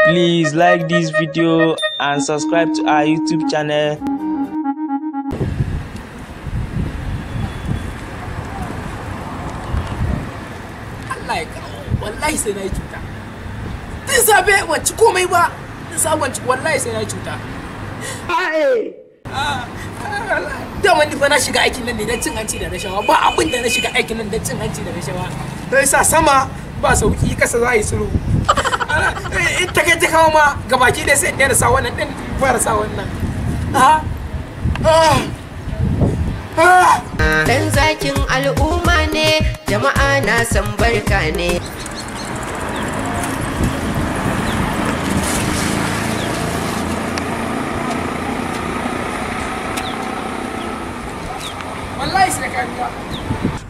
Please like this video and subscribe to our YouTube channel. Wallahi sai na yi cuta. Din sabe wacce komai ba. Din sabon wallahi sai na yi cuta. Da wani fa na shiga aikin nan ne don cin hanci da rashawa. Ba abin da na shiga aikin nan don cin hanci da rashawa. Sai sa sama ba sauki kasa za yi sulhu. In ta kai ta kawo ma gabaki da sai ɗaya da sa wannan ɗin fara sa wannan. Dan zakin al'umma ne, jama'a na san barka ne. Wallahi sai ka biya.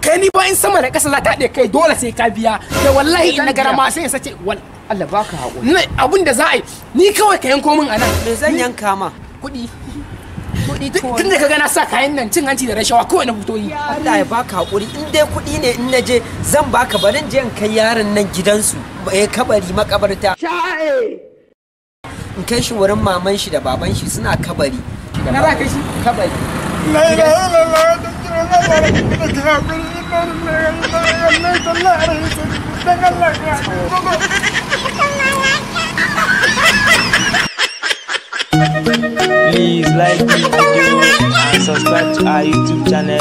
Kai ni ba in sama da ƙasa za ta haɗe kai dole sai ka biya. Da wallahi in na gara ma sai ya sace Allah baka haƙuri. Abin da za a yi ni kawai ka yanko min a nan. Me zan yanka ma? Kuɗi. Tun da ka gana sa kayan nan cin hanci da rashawa kawai na fito yi. Allah ya baka haƙuri, in dai kuɗi ne in na je zan baka, barin je in kai yaron nan gidansu kabari makabarta. In kai shi wurin maman shi da baban shi suna kabari. Na za ka shi kabari. Please like this video and subscribe to our YouTube channel.